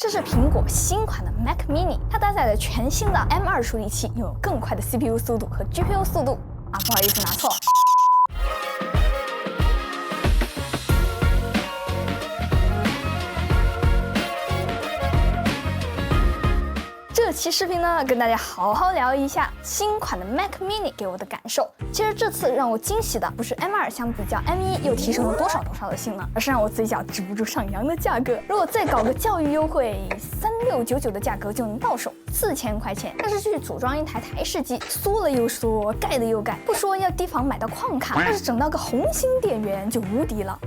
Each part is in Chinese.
这是苹果新款的 Mac Mini， 它搭载了全新的 M2 处理器，拥有更快的 CPU 速度和 GPU 速度。不好意思，拿错了。这期视频呢，跟大家好好聊一下新款的 Mac Mini 给我的感受。其实这次让我惊喜的不是 M2 相比较 M1 又提升了多少的性能，而是让我嘴角止不住上扬的价格。如果再搞个教育优惠，3699的价格就能到手，4000块钱。但是去组装一台台式机，缩了又缩，盖了又盖，不说要提防买到矿卡，要是整到个红星电源就无敌了。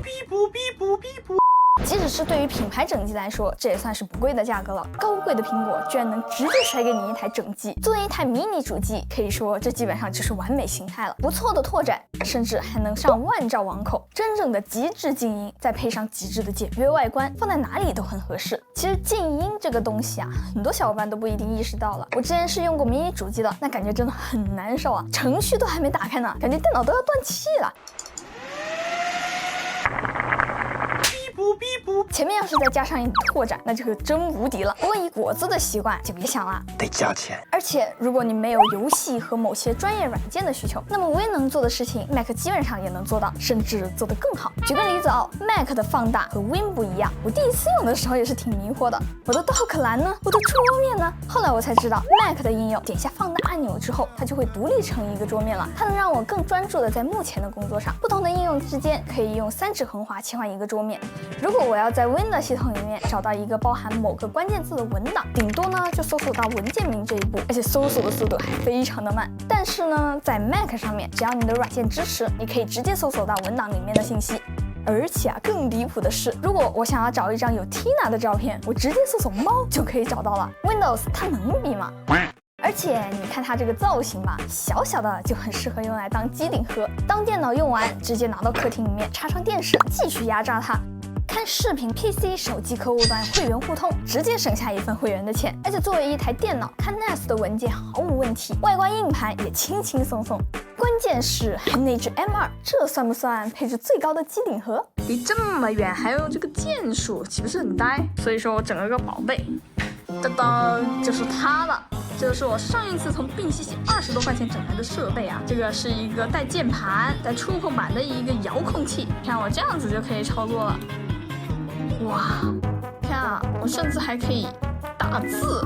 即使是对于品牌整机来说，这也算是不贵的价格了。高贵的苹果居然能直接甩给你一台整机，作为一台迷你主机，可以说这基本上就是完美形态了。不错的拓展，甚至还能上万兆网口，真正的极致静音，再配上极致的简约外观，放在哪里都很合适。其实静音这个东西啊，很多小伙伴都不一定意识到了。我之前是用过迷你主机的，那感觉真的很难受啊，程序都还没打开呢，感觉电脑都要断气了。前面要是再加上一拓展，那就可真无敌了。不过以果子的习惯就别想了，得加钱。而且如果你没有游戏和某些专业软件的需求，那么微能做的事情 Mac 基本上也能做到，甚至做得更好。举个例子哦 ，Mac 的放大和 Win 不一样，我第一次用的时候也是挺迷惑的。我的 Dock 栏呢？我的桌面呢？后来我才知道 ，Mac 的应用点下放大按钮之后，它就会独立成一个桌面了。它能让我更专注的在目前的工作上。不同的应用之间可以用3指横滑切换一个桌面。如果我要在 Windows 系统里面找到一个包含某个关键字的文档，顶多呢就搜索到文件名这一步，而且搜索的速度还非常的慢。但是呢，在 Mac 上面，只要你的软件支持，你可以直接搜索到文档里面的信息。而且啊，更离谱的是，如果我想要找一张有 Tina 的照片，我直接搜索猫就可以找到了。Windows 它能比吗？而且你看它这个造型吧，小小的就很适合用来当机顶盒，当电脑用完，直接拿到客厅里面插上电视，继续压榨它。看视频 PC 手机客户端会员互通，直接省下一份会员的钱。而且作为一台电脑，看 NAS 的文件毫无问题，外观硬盘也轻轻松松。关键是还内置 M2， 这算不算配置最高的机顶盒？离这么远还用这个键鼠，岂不是很呆？所以说我整了个宝贝，噔噔，就是它了。这个是我上一次从病西西20多块钱整来的设备啊，这个是一个带键盘、带触控板的一个遥控器，像我这样子就可以操作了。哇，看啊，我甚至还可以打字，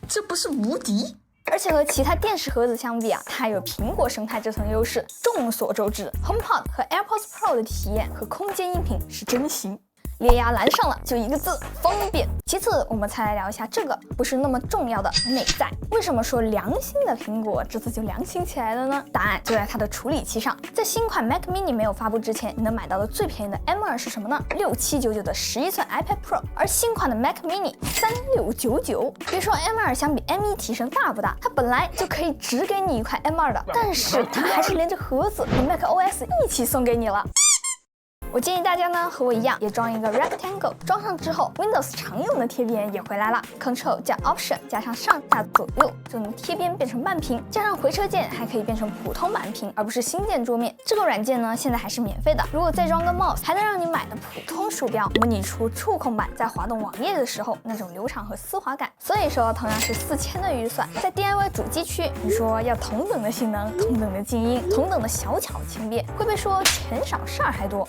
这不是无敌？而且和其他电视盒子相比啊，它有苹果生态这层优势。众所周知 ，HomePod 和 AirPods Pro 的体验和空间音频是真行。裂牙蓝上了，就一个字，方便。其次，我们才来聊一下这个不是那么重要的内在。为什么说良心的苹果这次就良心起来了呢？答案就在它的处理器上。在新款 Mac Mini 没有发布之前，你能买到的最便宜的 M2 是什么呢？6799的11寸 iPad Pro， 而新款的 Mac Mini 3699。别说 M2 相比 M1 提升大不大，它本来就可以只给你一块 M2 的，但是它还是连着盒子和 Mac OS 一起送给你了。我建议大家呢和我一样也装一个 Rectangle， 装上之后 Windows 常用的贴边也回来了 ，Ctrl 加 Option 加上上下左右就能贴边变成半屏，加上回车键还可以变成普通满屏，而不是新建桌面。这个软件呢现在还是免费的，如果再装个 Mouse， 还能让你买的普通鼠标模拟出触控板在滑动网页的时候那种流畅和丝滑感。所以说，同样是4000的预算，在 DIY 主机区，你说要同等的性能、同等的静音、同等的小巧轻便，会不会说钱少事儿还多？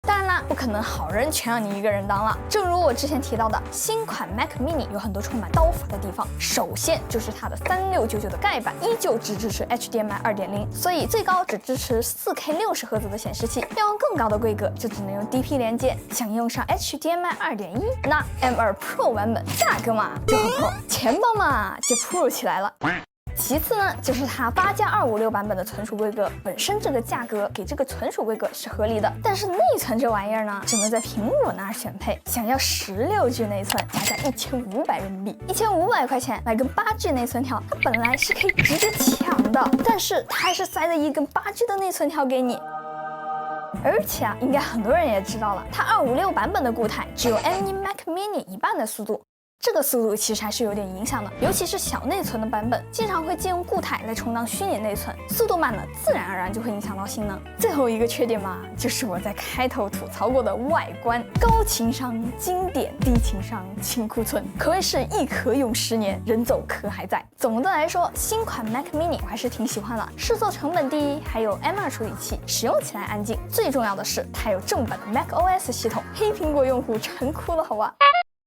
当然啦，不可能好人全让你一个人当了。正如我之前提到的，新款 Mac Mini 有很多充满刀法的地方。首先就是它的3699的盖板依旧只支持 HDMI 2.0， 所以最高只支持 4K 60赫兹的显示器。要用更高的规格，就只能用 DP 连接。想用上 HDMI 2.1， 那 M2 Pro 版本价格嘛就很 Pro， 钱包嘛就 Pro 起来了。其次呢，就是它8+256版本的存储规格，本身这个价格给这个存储规格是合理的，但是内存这玩意儿呢，只能在苹果那儿选配。想要16G 内存，加价1500人民币，1500块钱买根8G 内存条，它本来是可以直接抢的，但是它还是塞了一根8G 的内存条给你。而且啊，应该很多人也知道了，它256版本的固态只有M1 Mac Mini 一半的速度。这个速度其实还是有点影响的，尤其是小内存的版本，经常会借用固态来充当虚拟内存，速度慢了，自然而然就会影响到性能。最后一个缺点嘛，就是我在开头吐槽过的外观，高情商经典，低情商清库存，可谓是一壳用10年，人走壳还在。总的来说，新款 Mac Mini 我还是挺喜欢的，试错成本低，还有 M2 处理器，使用起来安静，最重要的是它有正版的 Mac OS 系统，黑苹果用户馋哭了，好吧。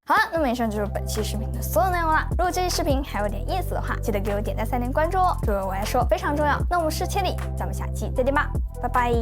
好了，那么以上就是本期视频的所有内容了。如果这期视频还有点意思的话，记得给我点赞3连关注哦，这对我来说非常重要。那我们是千里，咱们下期再见吧，拜拜。